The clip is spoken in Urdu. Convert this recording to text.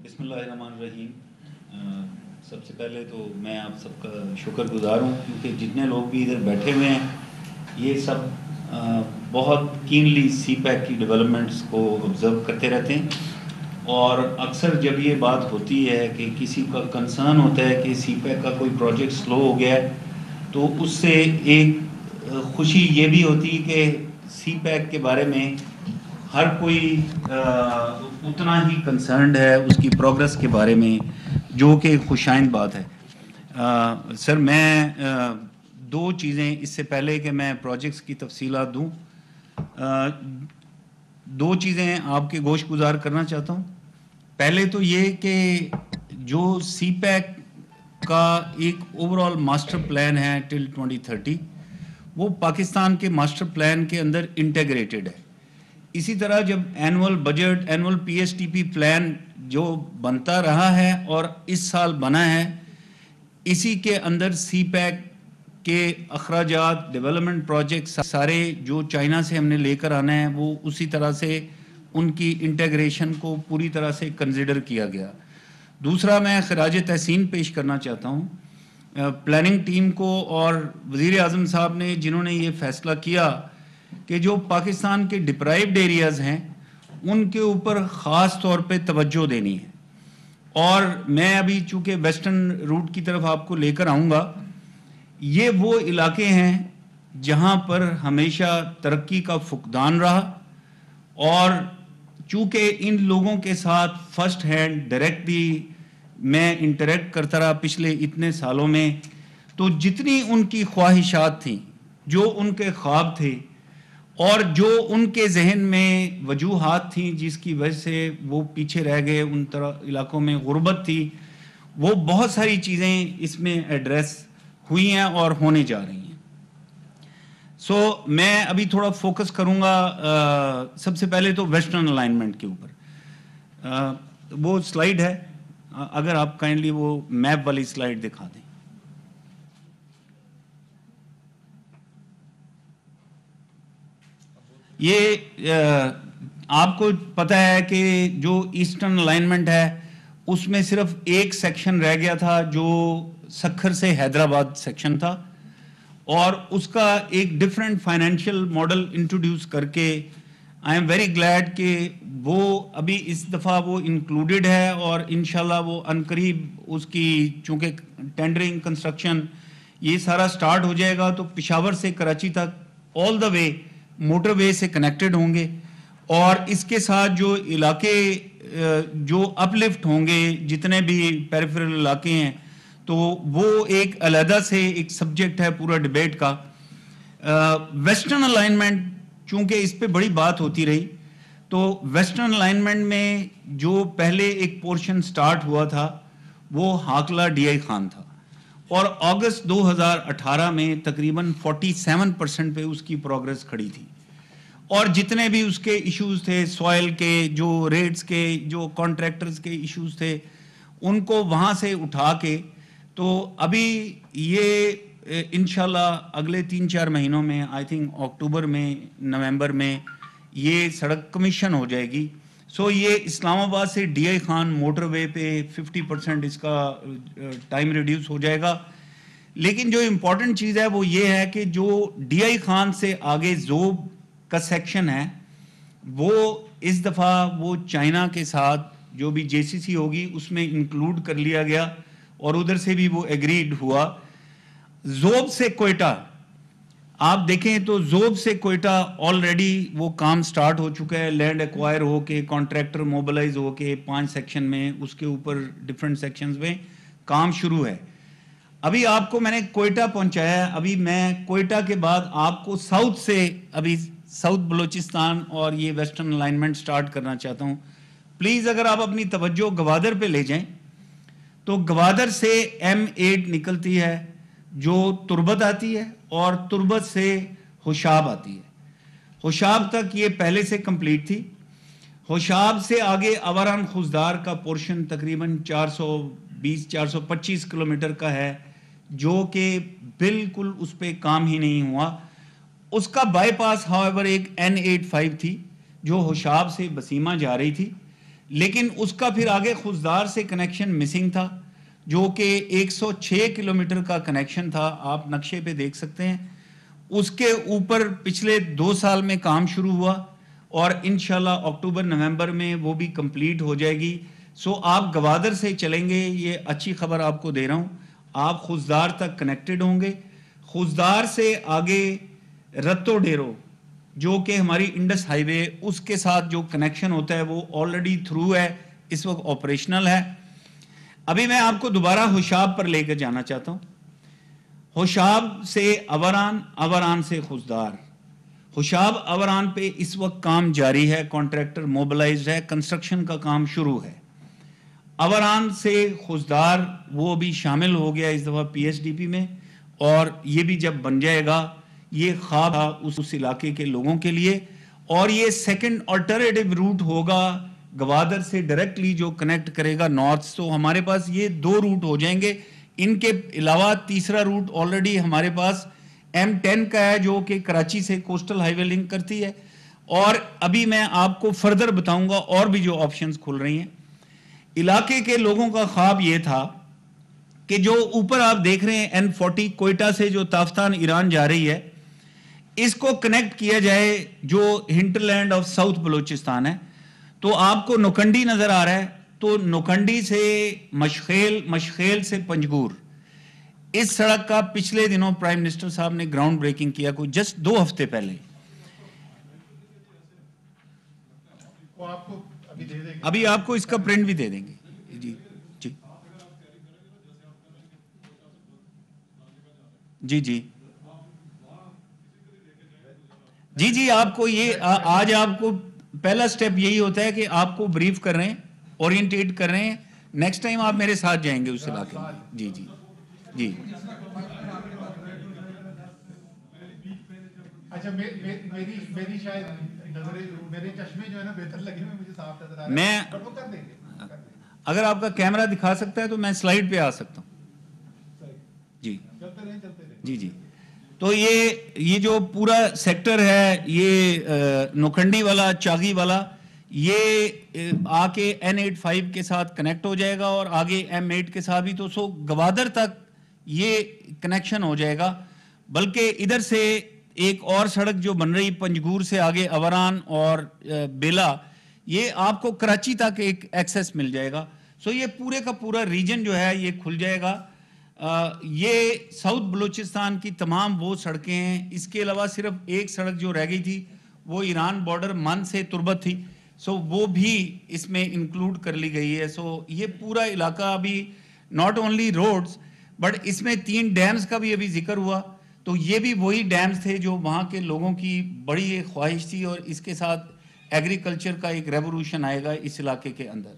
بسم اللہ الرحمن الرحیم۔ سب سے پہلے تو میں آپ سب کا شکر گزار ہوں کیونکہ جتنے لوگ بھی ادھر بیٹھے ہوئے ہیں یہ سب بہت کینلی سی پیک کی ڈیولپمنٹس کو آبزرو کرتے رہتے ہیں، اور اکثر جب یہ بات ہوتی ہے کہ کسی کا کنسرن ہوتا ہے کہ سی پیک کا کوئی پروجیکٹ سلو ہو گیا ہے تو اس سے ایک خوشی یہ بھی ہوتی کہ سی پیک کے بارے میں ہر کوئی اتنا ہی کنسرنڈ ہے اس کی پروگرس کے بارے میں، جو کہ خوشائند بات ہے۔ سر میں دو چیزیں اس سے پہلے کہ میں پروجیکٹس کی تفصیلات دوں، دو چیزیں آپ کے گوش گزار کرنا چاہتا ہوں۔ پہلے تو یہ کہ جو سی پیک کا ایک اوور آل ماسٹر پلان ہے ٹل 2030 وہ پاکستان کے ماسٹر پلان کے اندر انٹیگریٹڈ ہے۔ اسی طرح جب annual budget, annual P S T P plan جو بنتا رہا ہے اور اس سال بنا ہے، اسی کے اندر سی پیک کے اخراجات، ڈیولپمنٹ پروجیکٹس سارے جو چائنا سے ہم نے لے کر آنا ہے وہ اسی طرح سے ان کی انٹیگریشن کو پوری طرح سے کنسیڈر کیا گیا۔ دوسرا میں خراج تحسین پیش کرنا چاہتا ہوں پلاننگ ٹیم کو اور وزیر اعظم صاحب نے، جنہوں نے یہ فیصلہ کیا کہ جو پاکستان کے ڈپرائیوڈ ایریاز ہیں ان کے اوپر خاص طور پہ توجہ دینی ہے۔ اور میں ابھی چونکہ ویسٹرن روٹ کی طرف آپ کو لے کر آؤں گا، یہ وہ علاقے ہیں جہاں پر ہمیشہ ترقی کا فقدان رہا، اور چونکہ ان لوگوں کے ساتھ فرسٹ ہینڈ ڈائریکٹلی میں انٹریکٹ کرتا رہا پچھلے اتنے سالوں میں، تو جتنی ان کی خواہشات تھیں، جو ان کے خواب تھے اور جو ان کے ذہن میں وجوہات تھیں جس کی وجہ سے وہ پیچھے رہ گئے، ان طرح علاقوں میں غربت تھی، وہ بہت ساری چیزیں اس میں ایڈریس ہوئی ہیں اور ہونے جا رہی ہیں۔ میں ابھی تھوڑا فوکس کروں گا سب سے پہلے تو ویسٹرن الائنمنٹ کے اوپر۔ وہ سلائیڈ ہے، اگر آپ کائنڈلی وہ میپ والی سلائیڈ دکھا دیں۔ یہ آپ کو پتہ ہے کہ جو ایسٹرن الائنمنٹ ہے اس میں صرف ایک سیکشن رہ گیا تھا جو سکھر سے حیدرآباد سیکشن تھا، اور اس کا ایک ڈیفرنٹ فائنینشیل ماڈل انٹروڈیوس کر کے آئی ایم ویری گلیڈ کہ وہ ابھی اس دفعہ وہ انکلوڈڈ ہے، اور انشاءاللہ وہ عنقریب اس کی چونکہ ٹینڈرنگ، کنسٹرکشن یہ سارا سٹارٹ ہو جائے گا تو پشاور سے کراچی تک آل دا وے موٹر وے سے کنیکٹڈ ہوں گے، اور اس کے ساتھ جو علاقے جو اپ لفٹ ہوں گے، جتنے بھی پیریفرل علاقے ہیں، تو وہ ایک علیحدہ سے ایک سبجیکٹ ہے پورا ڈیبیٹ کا۔ ویسٹرن الائنمنٹ چونکہ اس پہ بڑی بات ہوتی رہی، تو ویسٹرن الائنمنٹ میں جو پہلے ایک پورشن سٹارٹ ہوا تھا وہ ہاکلہ ڈی آئی خان تھا، اور اگست 2018 میں تقریباً 47% پہ اس کی پروگرس کھڑی تھی، اور جتنے بھی اس کے ایشوز تھے، سوائل کے، جو ریٹس کے، جو کانٹریکٹرز کے ایشوز تھے، ان کو وہاں سے اٹھا کے تو ابھی یہ انشاءاللہ اگلے 3-4 مہینوں میں، آئی تھنک اکتوبر میں، نومبر میں یہ سڑک کمیشن ہو جائے گی۔ یہ اسلام آباد سے ڈی آئی خان موٹر وے پہ 50% اس کا ٹائم ریڈیوس ہو جائے گا۔ لیکن جو امپورٹنٹ چیز ہے وہ یہ ہے کہ جو ڈی آئی خان سے آگے زوب کا سیکشن ہے وہ اس دفعہ وہ چائنا کے ساتھ جو بھی جے سی سی ہوگی اس میں انکلوڈ کر لیا گیا، اور ادھر سے بھی وہ ایگریڈ ہوا۔ زوب سے کوئٹہ آپ دیکھیں تو زوب سے کوئٹہ آلریڈی وہ کام سٹارٹ ہو چکا ہے، لینڈ ایکوائر ہو کے، کانٹریکٹر موبلائز ہو کے 5 سیکشن میں، اس کے اوپر ڈفرینٹ سیکشنز میں کام شروع ہے۔ ابھی آپ کو میں نے کوئٹہ پہنچایا ہے، ابھی میں کوئٹہ کے بعد آپ کو ساؤتھ سے، ابھی ساؤتھ بلوچستان اور یہ ویسٹرن الائنمنٹ سٹارٹ کرنا چاہتا ہوں۔ پلیز اگر آپ اپنی توجہ گوادر پہ لے جائیں تو گوادر سے M8 نکلتی ہے جو تربت آتی ہے، اور تربت سے ہوشاب آتی ہے۔ ہوشاب تک یہ پہلے سے کمپلیٹ تھی۔ ہوشاب سے آگے آوران خوزدار کا پورشن تقریباً 420-425 کلومیٹر کا ہے، جو کہ بالکل اس پہ کام ہی نہیں ہوا۔ اس کا بائی پاس however ایک N85 تھی جو ہوشاب سے بسیمہ جا رہی تھی، لیکن اس کا پھر آگے خزدار سے کنیکشن مسنگ تھا جو کہ 106 کلومیٹر کا کنیکشن تھا، آپ نقشے پہ دیکھ سکتے ہیں. اس کے اوپر پچھلے 2 سال میں کام شروع ہوا اور انشاءاللہ اکتوبر نومبر میں وہ بھی کمپلیٹ ہو جائے گی. سو آپ گوادر سے چلیں گے، یہ اچھی خبر آپ کو دے رہا ہوں، آپ خزدار تک کنیکٹڈ ہوں گے. خزدار سے آگے رتو ڈیرو جو کہ ہماری انڈس ہائی وے، اس کے ساتھ جو کنیکشن ہوتا ہے وہ آلریڈی تھرو ہے، اس وقت آپریشنل ہے. ابھی میں آپ کو دوبارہ ہوشاب پر لے کر جانا چاہتا ہوں. ہوشاب سے اوران، اوران سے خزدار. ہوشاب اوران پہ اس وقت کام جاری ہے، کانٹریکٹر موبلائزڈ ہے، کنسٹرکشن کا کام شروع ہے. اوران سے خزدار وہ بھی شامل ہو گیا اس دفعہ پی ایس ڈی پی میں، اور یہ بھی جب بن جائے گا یہ خواب تھا اس علاقے کے لوگوں کے لیے. اور یہ سیکنڈ آلٹرنیٹو روٹ ہوگا گوادر سے ڈائریکٹلی جو کنیکٹ کرے گا نارتھ. تو ہمارے پاس یہ 2 روٹ ہو جائیں گے. ان کے علاوہ تیسرا روٹ آلریڈی ہمارے پاس M10 کا ہے جو کہ کراچی سے کوسٹل ہائی وے لنک کرتی ہے. اور ابھی میں آپ کو فردر بتاؤں گا اور بھی جو آپشنز کھل رہی ہیں. علاقے کے لوگوں کا خواب یہ تھا کہ جو اوپر آپ دیکھ رہے ہیں N40 کوئٹہ سے جو تافتان ایران جا رہی ہے، اس کو کنیکٹ کیا جائے جو ہنٹرلینڈ آف ساؤتھ بلوچستان ہے. تو آپ کو نوکنڈی نظر آ رہا ہے، تو نوکنڈی سے مشخیل، مشخیل سے پنجگور، اس سڑک کا پچھلے دنوں پرائم منسٹر صاحب نے گراؤنڈ بریکنگ کیا، کوئی جسٹ 2 ہفتے پہلے. ابھی آپ کو اس کا پرنٹ بھی دے دیں گے. جی جی جی جی جی جی آپ کو یہ آج آپ کو پہلا سٹیپ یہی ہوتا ہے کہ آپ کو بریف کر رہے ہیں، اورینٹیٹ کر رہے ہیں. نیکسٹ ٹائم آپ میرے ساتھ جائیں گے اس علاقے میں. جی جی جی اچھا میری شاید میرے چشمے جو ہے نا بہتر لگے ہوئے، مجھے صاف نظر آ رہا ہے. میں اگر آپ کا کیمرہ دکھا سکتا ہے تو میں سلائیڈ پہ آ سکتا ہوں. جی جی جی تو یہ جو پورا سیکٹر ہے، یہ نوکھنڈی والا، چاغی والا، یہ آ کے N85 کے ساتھ کنیکٹ ہو جائے گا اور آگے M8 کے ساتھ بھی. تو سو گوادر تک یہ کنیکشن ہو جائے گا. بلکہ ادھر سے ایک اور سڑک جو بن رہی پنجگور سے آگے اوران اور بیلا، یہ آپ کو کراچی تک ایک ایکسیس مل جائے گا. سو یہ پورے کا پورا ریجن جو ہے یہ کھل جائے گا. یہ ساؤتھ بلوچستان کی تمام وہ سڑکیں ہیں. اس کے علاوہ صرف ایک سڑک جو رہ گئی تھی وہ ایران بارڈر من سے تربت تھی، سو وہ بھی اس میں انکلوڈ کر لی گئی ہے. سو یہ پورا علاقہ ابھی ناٹ اونلی روڈز بٹ اس میں 3 ڈیمز کا بھی ابھی ذکر ہوا. تو یہ بھی وہی ڈیمز تھے جو وہاں کے لوگوں کی بڑی ایک خواہش تھی، اور اس کے ساتھ ایگریکلچر کا ایک ریولوشن آئے گا اس علاقے کے اندر.